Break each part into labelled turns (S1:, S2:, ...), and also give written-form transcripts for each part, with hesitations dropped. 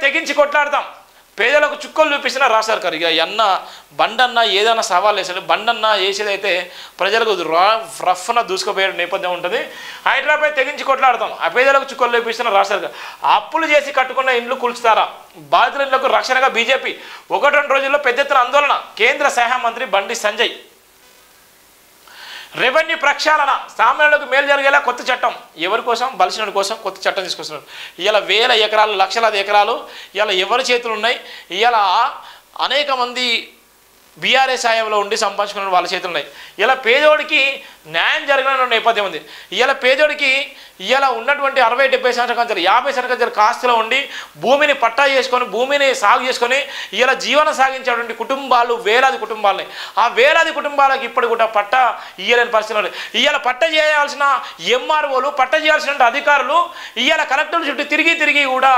S1: తెగించి కొట్లాడతాం, పేదలకు చుక్కలు చూపిస్తున్న రాశారు గారు. ఇక అన్న బండన్న ఏదైనా సవాల్ వేసాడు, బండన్న వేసేదైతే ప్రజలకు రఫ్న దూసుకుపోయే నేపథ్యం ఉంటుంది. హైదరాబాద్ తెగించి కొట్లాడతాం, ఆ పేదలకు చుక్కలు చూపిస్తున్న రాశారు గారు. అప్పులు చేసి కట్టుకున్న ఇండ్లు కూల్చుతారా, బాధితులకు రక్షణగా బీజేపీ 1-2 రోజుల్లో పెద్ద ఎత్తున ఆందోళన. కేంద్ర సహాయ మంత్రి బండి సంజయ్. రెవెన్యూ ప్రక్షాళన, సామాన్యులకు మేలు జరిగేలా కొత్త చట్టం. ఎవరి కోసం? బలిసిన కోసం కొత్త చట్టం తీసుకొస్తున్నారు. ఇవాళ వేల ఎకరాలు, లక్షలాది ఎకరాలు ఇవాళ ఎవరి చేతులు ఉన్నాయి? ఇవాళ అనేక మంది బీఆర్ఎస్ సాయంలో ఉండి సంపాదించుకున్న వాళ్ళ చేతులు ఉన్నాయి. ఇలా పేదోడికి న్యాయం జరిగిన నేపథ్యం ఉంది. ఇలా పేదోడికి ఇలా ఉన్నటువంటి 60-70 సంవత్సరాల కంచెలు 50 సంవత్సరాల కంచెలు కాస్తులో ఉండి భూమిని పట్టా చేసుకొని భూమిని సాగు చేసుకొని ఇలా జీవనం సాగించేటువంటి కుటుంబాలు వేలాది కుటుంబాలని, ఆ వేలాది కుటుంబాలకు ఇప్పుడు కూడా పట్టా ఇయ్యలేని పరిస్థితులు. ఇవాళ పట్ట చేయాల్సిన ఎంఆర్ఓలు, పట్ట చేయాల్సిన అధికారులు ఇవాళ కలెక్టర్ల చుట్టూ తిరిగి కూడా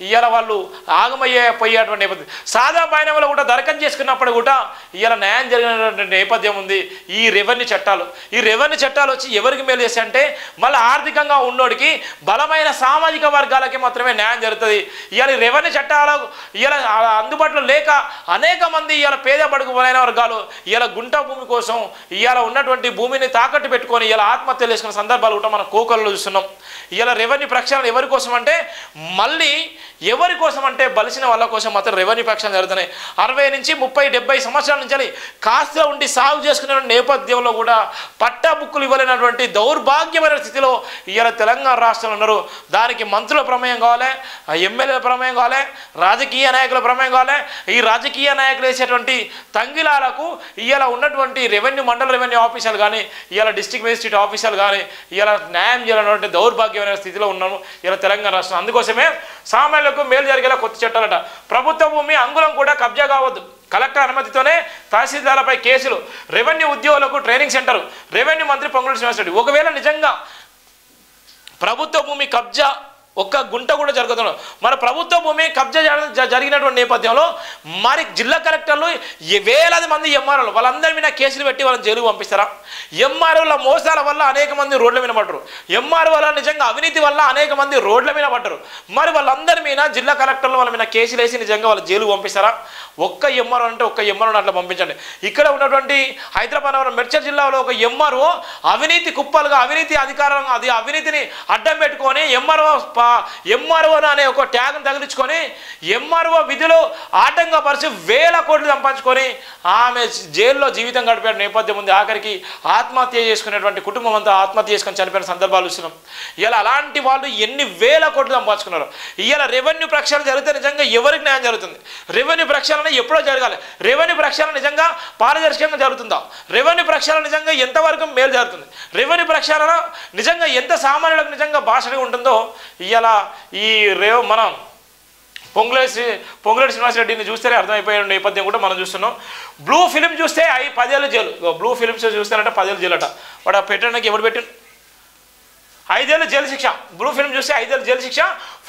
S1: ఇవాళ వాళ్ళు ఆగమయ్యేపోయేటువంటి నేపథ్యం. సాదా బాయినంలో కూడా దరఖాస్తు చేసుకున్నప్పుడు కూడా ఇవాళ న్యాయం జరిగినటువంటి నేపథ్యం ఉంది. ఈ రెవెన్యూ చట్టాలు వచ్చి ఎవరికి మేలు చేస్తాయంటే మళ్ళీ ఆర్థికంగా ఉన్నోడికి, బలమైన సామాజిక వర్గాలకి మాత్రమే న్యాయం జరుగుతుంది. ఇవాళ ఈ రెవెన్యూ చట్టాలు ఇవాళ అందుబాటులో లేక అనేక మంది ఇవాళ పేద బడుగు బలైన వర్గాలు ఇవాళ గుంట భూమి కోసం ఇవాళ ఉన్నటువంటి భూమిని తాకట్టు పెట్టుకొని ఇవాళ ఆత్మహత్యలు చేసుకున్న సందర్భాలు కూడా మనం కోకల్లో చూస్తున్నాం. ఇవాళ రెవెన్యూ ప్రక్షాళన ఎవరి కోసం అంటే మళ్ళీ ఎవరి కోసం అంటే బలిసిన వాళ్ళ కోసం మాత్రం రెవెన్యూ ప్రక్షాళన జరుగుతున్నాయి. 60 నుంచి 30, 70 సంవత్సరాల నుంచి కాస్త ఉండి సాగు చేసుకునే నేపథ్యంలో కూడా పట్టా బుక్కులు ఇవ్వలేనటువంటి దౌర్భాగ్యమైన స్థితిలో ఇవాళ తెలంగాణ రాష్ట్రంలో ఉన్నారు. దానికి మంత్రుల ప్రమేయం కావాలి, ఎమ్మెల్యేల ప్రమేయం కావాలి, రాజకీయ నాయకుల ప్రమేయం కావాలి. ఈ రాజకీయ నాయకులు వేసేటువంటి తంగిలాలకు ఇవాళ ఉన్నటువంటి మండల రెవెన్యూ ఆఫీసర్లు కానీ ఇవాళ డిస్ట్రిక్ట్ మేజిస్ట్రేట్ ఆఫీసర్లు కానీ ఇవాళ న్యాయం చేయాలన్నటువంటి దౌర్భాగ్యమైన స్థితిలో ఉన్నాము ఇలా తెలంగాణ రాష్ట్రం. అందుకోసమే సామాన్యులకు మేలు జరిగేలా కొత్త చట్టాలట. ప్రభుత్వ భూమి అంగుళం కూడా కబ్జా కావద్దు, కలెక్టర్ అనుమతితోనే తహసీల్దార్లపై కేసులు, రెవెన్యూ ఉద్యోగులకు ట్రైనింగ్ సెంటర్. రెవెన్యూ మంత్రి పొంగులేటి శ్రీనివాసరెడ్డి. ఒకవేళ నిజంగా ప్రభుత్వ భూమి కబ్జా ఒక్క గుంట కూడా జరుగుతున్నాడు, మన ప్రభుత్వ భూమి కబ్జా జరిగినటువంటి నేపథ్యంలో మరి జిల్లా కలెక్టర్లు వేలాది మంది ఎంఆర్ఓలు వాళ్ళందరి మీద కేసులు పెట్టి వాళ్ళని జైలుకు పంపిస్తారా? ఎంఆర్ఓల మోసాల వల్ల అనేక మంది రోడ్ల మీద పడ్డారు, ఎంఆర్ఓల నిజంగా అవినీతి వల్ల అనేక మంది రోడ్ల మీద పడ్డారు. మరి వాళ్ళందరి మీద జిల్లా కలెక్టర్లు వాళ్ళ మీద కేసులు వేసి నిజంగా వాళ్ళు జైలుకు పంపిస్తారా? ఒక్క ఎంఆర్ఓ అంటే ఒక్క ఎంఆర్ఓని అట్లా పంపించండి. ఇక్కడ ఉన్నటువంటి హైదరాబాద్ మెడ్చల్ జిల్లాలో ఒక ఎంఆర్ఓ అవినీతి కుప్పలుగా అవినీతి అధికారం అవినీతిని అడ్డం పెట్టుకొని ఎంఆర్ఓ అనే ఒక ట్యాగ్ను తగిలించుకొని ఎంఆర్ఓ విధులు ఆటంకపరిచి వేల కోట్లు సంపాదించుకొని ఆమె జైల్లో జీవితం గడిపే నేపథ్యం ఉంది. ఆఖరికి ఆత్మహత్య చేసుకునేటువంటి కుటుంబం అంతా ఆత్మహత్య చేసుకొని చనిపోయిన సందర్భాలు చూస్తున్నాం. ఇలా అలాంటి వాళ్ళు ఎన్ని వేల కోట్లు సంపాదించుకున్నారు. ఇలా రెవెన్యూ ప్రక్షాళన జరిగితే నిజంగా ఎవరికి న్యాయం జరుగుతుంది? రెవెన్యూ ప్రక్షాళన ఎప్పుడో జరగాలి. రెవెన్యూ ప్రక్షాళన నిజంగా పారదర్శకంగా జరుగుతుందా? రెవెన్యూ ప్రక్షాళన నిజంగా ఎంతవరకు మేలు జరుగుతుంది? రెవెన్యూ ప్రక్షాళన నిజంగా ఎంత సామాన్యులకు నిజంగా భాషగా ఉంటుందో ఇలా ఈ మనం పొంగులేటి శ్రీనివాసరెడ్డిని చూస్తేనే అర్థమైపోయే నేపథ్యం కూడా మనం చూస్తున్నాం. బ్లూ ఫిలిం చూస్తే 10 ఏళ్ళు జైలు. బ్లూ ఫిలిమ్స్ చూస్తానంటే 10 ఏళ్ళు జైలు అట. వాడు పెట్టడానికి ఎవడు పెట్టిండు? 5 ఏళ్ళు జైలు శిక్ష. బ్లూ ఫిల్మ్ చూస్తే 5 ఏళ్ళు జైలు శిక్ష.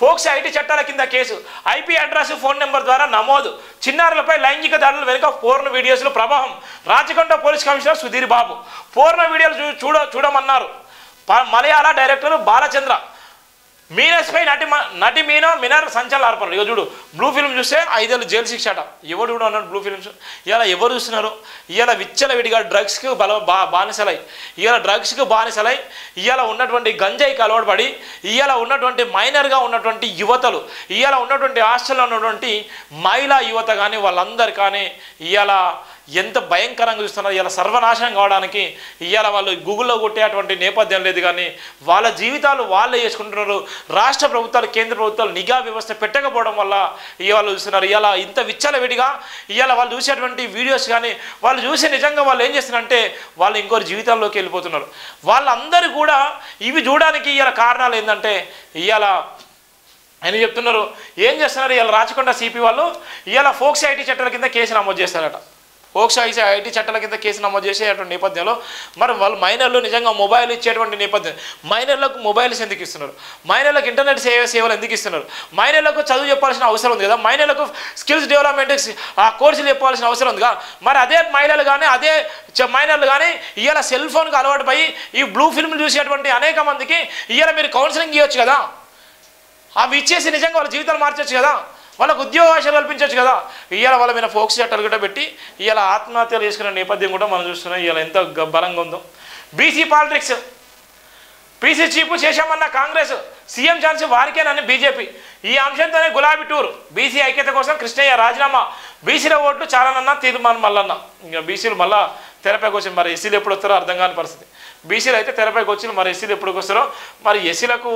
S1: ఫోక్స్ ఐటీ చట్టాల కింద case. IP address, phone number ద్వారా నమోదు. చిన్నారులపై లైంగిక దాడుల వెనుక పోర్న వీడియోస్లో ప్రభావం. రాచకొండ పోలీస్ కమిషనర్ సుధీర్ బాబు పోర్న వీడియోలు చూడమన్నారు. మలయాళ డైరెక్టర్ బాలచంద్ర. మీనస్పై నటి మినర్ సంచలనార్పణలు. ఇక చూడు, బ్లూ ఫిల్మ్ చూస్తే 5 ఏళ్ళు జైలు శిక్ష అట. ఎవడు కూడా అన్నాడు బ్లూ ఫిల్మ్స్. ఇలా ఎవరు చూస్తున్నారు? ఇలా విచ్చలవిడిగా డ్రగ్స్కి బానిసలై డ్రగ్స్కి బానిసలై ఇవాళ ఉన్నటువంటి గంజాయికి అలవాటు పడి ఇవాళ ఉన్నటువంటి మైనర్గా ఉన్నటువంటి యువతలు ఇవాళ ఉన్నటువంటి హాస్టల్లో ఉన్నటువంటి మహిళా యువత కానీ వాళ్ళందరు కానీ ఇవాళ ఎంత భయంకరంగా చూస్తున్నారు. ఇలా సర్వనాశనం కావడానికి ఇవాళ వాళ్ళు గూగుల్లో కొట్టేటువంటి నేపథ్యం లేదు, కానీ వాళ్ళ జీవితాలు వాళ్ళే చేసుకుంటున్నారు. రాష్ట్ర ప్రభుత్వాలు, కేంద్ర ప్రభుత్వాలు నిఘా వ్యవస్థ పెట్టకపోవడం వల్ల ఇవాళ చూస్తున్నారు. ఇలా ఇంత విచ్చలవిడిగా ఇవాళ వాళ్ళు చూసేటువంటి వీడియోస్ కానీ వాళ్ళు చూసి నిజంగా వాళ్ళు ఏం చేస్తున్నారంటే వాళ్ళు ఇంకోరి జీవితాల్లోకి వెళ్ళిపోతున్నారు. వాళ్ళందరూ కూడా ఇవి చూడడానికి ఇవాళ కారణాలు ఏంటంటే ఇవాళ ఆయన చెప్తున్నారు. ఏం చేస్తున్నారు? ఇవాళ రాచకొండ సిపి వాళ్ళు ఇవాళ ఫోక్స్ ఐటీ చట్టాల కింద కేసు నమోదు చేస్తారట. ఫోక్స్ ఐటీ చట్టాల కింద కేసు నమోదు చేసేటువంటి నేపథ్యంలో మరి వాళ్ళు మైనర్లు నిజంగా మొబైల్ ఇచ్చేటువంటి నేపథ్యం. మైనర్లకు మొబైల్స్ ఎందుకు ఇస్తున్నారు? మైనర్లకు ఇంటర్నెట్ సేవలు ఎందుకు ఇస్తున్నారు? మైనర్లకు చదువు చెప్పాల్సిన అవసరం ఉంది కదా, మైనర్లకు స్కిల్స్ డెవలప్మెంట్ కోర్సులు చెప్పాల్సిన అవసరం ఉంది కదా. మరి అదే మహిళలు కానీ అదే మైనర్లు కానీ ఇవాళ సెల్ ఫోన్కి అలవాటు పడి ఈ బ్లూ ఫిల్మ్లు చూసేటువంటి అనేక మందికి ఇవాళ మీరు కౌన్సిలింగ్ ఇవ్వచ్చు కదా, అవి ఇచ్చేసి నిజంగా వాళ్ళ జీవితాలు మార్చవచ్చు కదా. వాళ్ళకు ఉద్యోగావకాశాలు కల్పించవచ్చు కదా. ఇవాళ వాళ్ళ మీద ఫోక్స్ చట్టాలు కూడా పెట్టి ఇవాళ ఆత్మహత్యలు చేసుకునే నేపథ్యం కూడా మనం చూస్తున్నాం. ఇవాళ ఎంత బలంగా ఉందో బీసీ పాలిటిక్స్. పీసీ చీఫ్ చేశామన్న కాంగ్రెస్, సీఎం ఛాన్స్ వారికేనని బీజేపీ. ఈ అంశంతోనే గులాబీ టూర్. బీసీ ఐక్యత కోసం కృష్ణయ్య రాజీనామా, బీసీల ఓట్లు చాలానన్నా తీర్మానం మల్లన్న. ఇంకా బీసీలు మళ్ళా తెరపైకి వచ్చి మరి ఎస్సీలు ఎప్పుడు వస్తారో అర్థం కాని పరిస్థితి. బీసీలు అయితే తెరపైకి వచ్చి మరి ఎస్సీలు ఎప్పుడు వస్తారో, మరి ఎస్సీలకు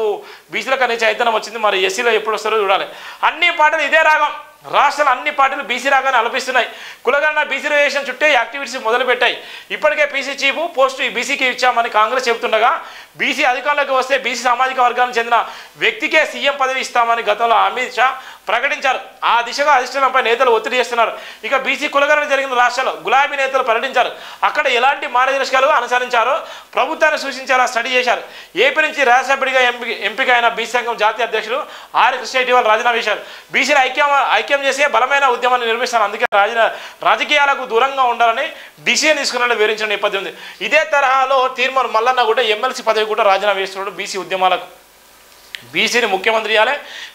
S1: బీసీలకు అనే చైతన్యం వచ్చింది, మరి ఎస్సీలో ఎప్పుడు వస్తారో చూడాలి. అన్ని పార్టీలు ఇదే రాగం. రాష్ట్రాలు అన్ని పార్టీలు బీసీ రాగానే అలపిస్తున్నాయి. కులగన్న బీసీ రిజర్వేషన్ చుట్టే యాక్టివిటీస్ మొదలుపెట్టాయి. ఇప్పటికే పీసీ చీఫ్ పోస్టు బీసీకి ఇచ్చామని కాంగ్రెస్ చెబుతుండగా, బీసీ అధికారంలోకి వస్తే బీసీ సామాజిక వర్గానికి చెందిన వ్యక్తికే సీఎం పదవి ఇస్తామని గతంలో అమిత్ షా ప్రకటించారు. ఆ దిశగా అధిష్టానంపై నేతలు ఒత్తిడి చేస్తున్నారు. ఇక బీసీ కులగణన జరిగిన రాష్ట్రాల్లో గులాబీ నేతలు పర్యటించారు. అక్కడ ఎలాంటి మార్గదర్శకాలు అనుసరించారో ప్రభుత్వాన్ని సూచించేలా స్టడీ చేశారు. ఏపీ నుంచి రాజ్యసభ్యుడిగా ఎంపిక అయిన బీసీ సంఘం జాతీయ అధ్యక్షుడు ఆర్ కృష్ణ ఇటీవల రాజీనామా చేశారు. బీసీల ఐక్యం చేసే బలమైన ఉద్యమాన్ని నిర్మిస్తారు. అందుకే రాజకీయాలకు దూరంగా ఉండాలని డిసిజన్ తీసుకున్నట్లు వివరించిన నేపథ్యం ఉంది. ఇదే తరహాలో తీర్మానం మల్లన్న కూడా ఎమ్మెల్సీ పదవి కూడా రాజీనామా చేస్తున్నాడు. బీసీ ఉద్యమాలకు బీసీని ముఖ్యమంత్రి చేయాలి,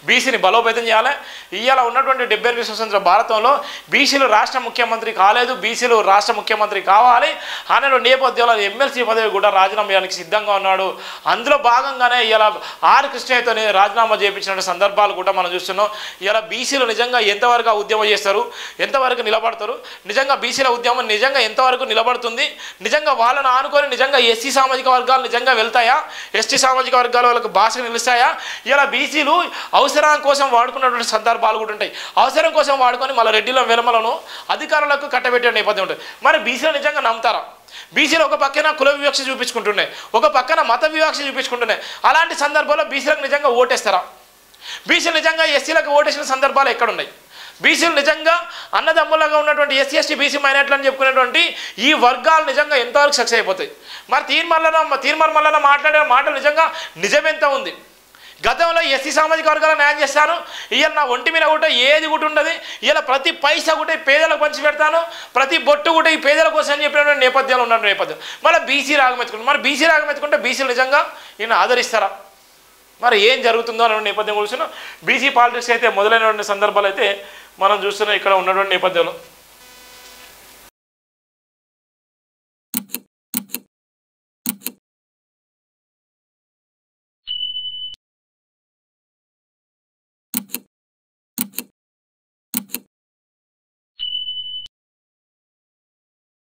S1: బీసీని బలోపేతం చేయాలి. ఇవాళ ఉన్నటువంటి 72 స్వతంత్ర భారతంలో బీసీలు రాష్ట్ర ముఖ్యమంత్రి కాలేదు, బీసీలు రాష్ట్ర ముఖ్యమంత్రి కావాలి అనే నేపథ్యంలో ఎమ్మెల్సీ పదవి కూడా రాజీనామా చేయడానికి సిద్ధంగా ఉన్నాడు. అందులో భాగంగానే ఇలా ఆర్ కృష్ణయ్యతో రాజీనామా చేయించిన సందర్భాలు కూడా మనం చూస్తున్నాం. ఇలా బీసీలు నిజంగా ఎంతవరకు ఉద్యమం చేస్తారు, ఎంతవరకు నిలబడతారు, నిజంగా బీసీల ఉద్యమం నిజంగా ఎంతవరకు నిలబడుతుంది, నిజంగా వాళ్ళని ఆనుకొని నిజంగా ఎస్సీ సామాజిక వర్గాలు నిజంగా వెళ్తాయా, ఎస్టీ సామాజిక వర్గాల వాళ్ళకి భాష నిలుస్తాయా? ఇలా బీసీలు అవసరం కోసం వాడుకున్నటువంటి సందర్భాలు కూడా ఉంటాయి. అవసరం కోసం వాడుకొని మళ్ళీ రెడ్డిల వెలమలను అధికారులకు కట్టబెట్టే నేపథ్యం ఉంటుంది. మరి బీసీలు నిజంగా నమ్ముతారా? బీసీలు ఒక పక్కన కుల వివక్ష చూపించుకుంటున్నాయి, ఒక పక్కన మత వివక్ష చూపించుకుంటున్నాయి. అలాంటి సందర్భాల్లో బీసీలకు నిజంగా ఓటేస్తారా? బీసీలు నిజంగా ఎస్సీలకు ఓటేసిన సందర్భాలు ఎక్కడున్నాయి? బీసీలు నిజంగా అన్నదమ్ములుగా ఉన్నటువంటి ఎస్సీ ఎస్టీ బీసీ మైనార్టీలు అని చెప్పుకునేటువంటి ఈ వర్గాలు నిజంగా ఎంతవరకు సక్సెస్ అయిపోతాయి? మరి తీర్మానం మల్లన్న మాట్లాడే మాటలు నిజంగా నిజమెంత ఉంది? గతంలో ఎస్సీ సామాజిక వర్గాలకు న్యాయం చేస్తాను, ఇవాళ నా ఒంటి మీద కూడా ఏది కూడా ఉండదు, ఇవాళ ప్రతి పైసా కూడా ఈ పేదలకు పంచి పెడతాను, ప్రతి బొట్టు కూడా ఈ పేదల కోసం అని చెప్పినటువంటి నేపథ్యాలు ఉన్న నేపథ్యం. మళ్ళీ బీసీ రాగమెత్తుకుంటారు. మరి బీసీ రాగమెత్తుకుంటే బీసీలు నిజంగా ఈయన ఆదరిస్తారా? మరి ఏం జరుగుతుందో అనే నేపథ్యం కూర్చున్నాం. బీసీ పాలిటిక్స్ అయితే మొదలైనటువంటి సందర్భాలు అయితే మనం చూస్తున్నాం ఇక్కడ ఉన్నటువంటి నేపథ్యంలో.